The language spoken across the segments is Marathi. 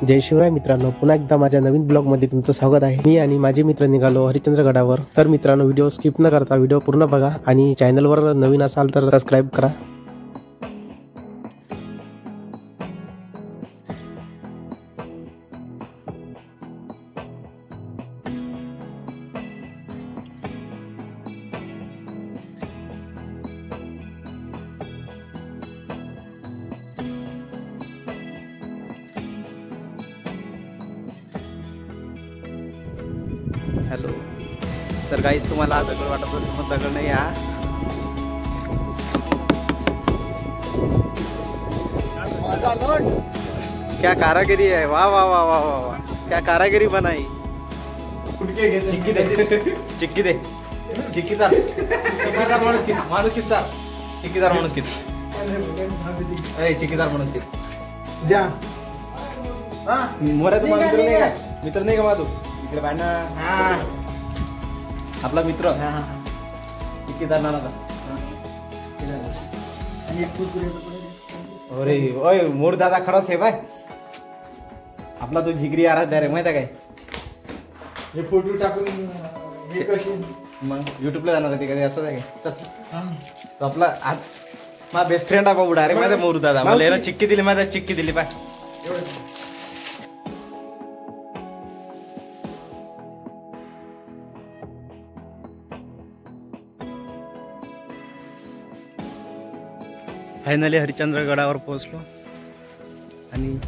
जय शिवराय मित्रांनो, पुन्हा एकदा माझ्या नवीन ब्लॉगमध्ये तुमचं स्वागत आहे। मी आणि माझे मित्र निघालो हरिश्चंद्रगडावर। तर मित्रांनो, व्हिडिओ स्किप न करता व्हिडिओ पूर्ण बघा आणि चॅनलवर नवीन असाल तर सबस्क्राइब करा। हॅलो, तर गाईस तुम्हाला दगड वाटत असेल पण दगड नाही हा। क्या कारागिरी है, वाह वाह वाह वाह वाह वाह, क्या कारागिरी बनाई। चिक्की दे चिक्की दे चिक्कीदार चिक्कीदार माणूस किती माणूस किती चिक्कीदार माणूस किती अरे चिक्कीदार माणूस किती द्या मोऱ्या तुम्हाला मित्र नाही का? मित्र नाही का माझा इकडे बाय ना आपला मित्र चिक्कीदार नानाचा। अरे ओय मोर दादा खरंच आहे बाय आपला तो जिगरी आराध डायरेक्ट माहिती आहे काय? हे फोटो टाकून हे कशी मग युट्यूबला जाणार आहे ते कधी असं आहे काय? तो आपला माझा बेस्ट फ्रेंड आहे बाबू डायरेक्ट माझा मोर दादा मला याला चिक्की दिली माझ्या चिक्की दिली बाय। फायनली हरिश्चंद्रगडावर पोहोचलो आणि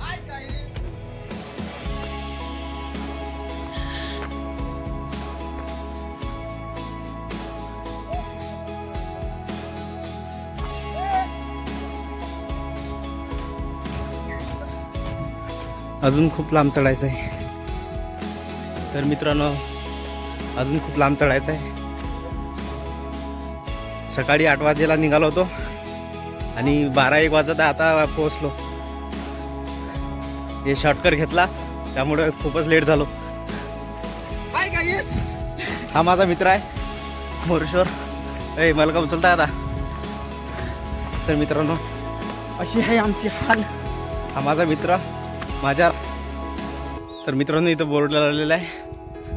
अजून खूप लांब चढायचं आहे। तर मित्रांनो, अजून खूप लांब चढायचं आहे। सकाळी 8 वाजेला निघालो होतो आणि 12-1 वाजता आता पोहोचलो। हे शॉर्टकट घेतला त्यामुळे खूपच लेट झालो। हा माझा मित्र आहे मोरेश्वर। ए मला का उचलता आता? तर मित्रांनो, अशी आहे आमची हाल। हा माझा मित्र माझ्या। तर मित्रांनो, इथं बोर्ड लावलेला आहे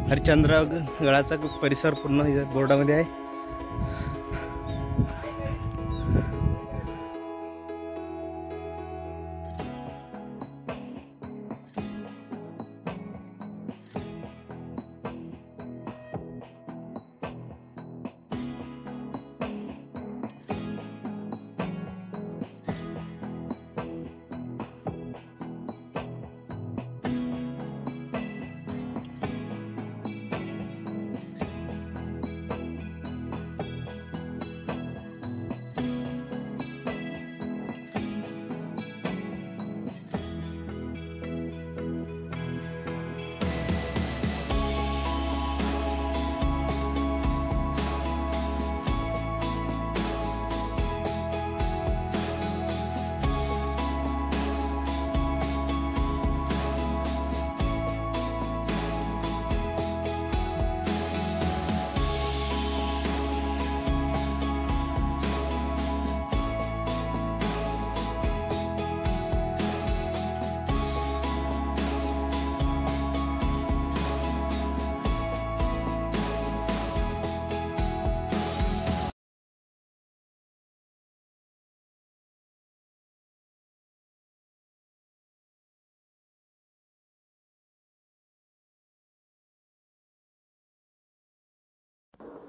हरिश्चंद्रगडाचा परिसर पूर्ण इथं बोर्डामध्ये आहे।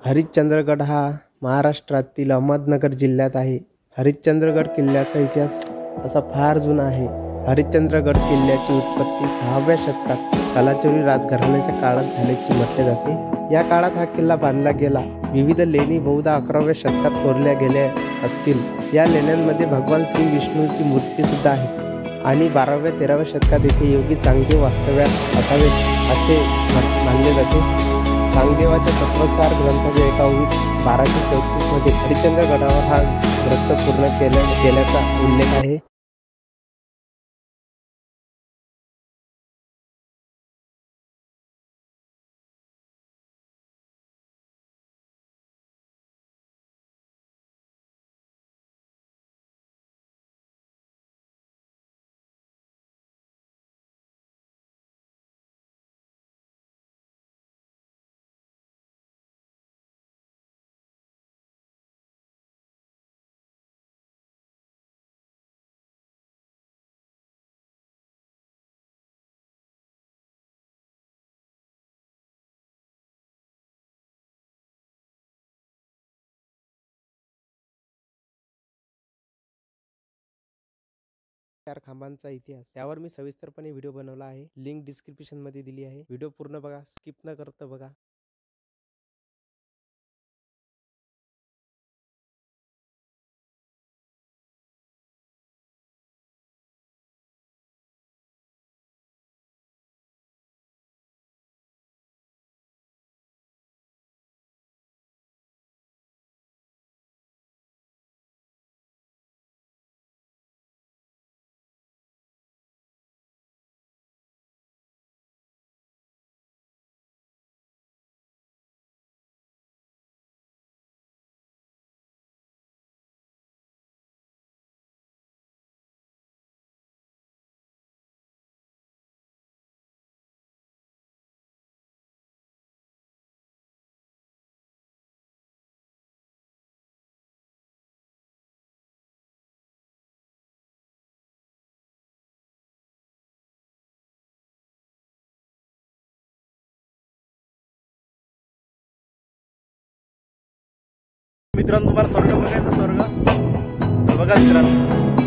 हरिश्चंद्रगड हा महाराष्ट्रातील अहमदनगर जिल्ह्यात आहे। हरिश्चंद्रगड किल्ल्याचा इतिहास तसा फार जुना आहे। हरिश्चंद्रगड किल्ल्याची उत्पत्ती 6व्या शतकात कलाचोरी राजघराण्याच्या काळात झाल्याचे म्हटले जाते। या काळात हा किल्ला बांधला गेला। विविध लेणी बहुधा 11व्या शतकात कोरल्या गेल्या असतील। या लेण्यांमध्ये भगवान श्री विष्णूची मूर्ती सुद्धा आहे आणि 12व्या-13व्या शतकात येथे योगी चांगदेव वास्तव्यास असावे असे मानले जाते। चांगदेवाच्या तत्वसार ग्रंथाच्या एका ओळीत 1234 मध्ये हरिश्चंद्रगडावर हा ग्रंथ पूर्ण केल्याचा उल्लेख आहे। 4 खांबांचा इतिहास त्यावर मी सविस्तरपणे व्हिडिओ बनवला आहे. लिंक डिस्क्रिप्शन मध्ये दिली आहे. व्हिडिओ पूर्ण बघा, स्किप न करता बघा. मित्रांनो, तुम्हाला स्वर्ग बघायचं, स्वर्ग तर बघा मित्रांनो.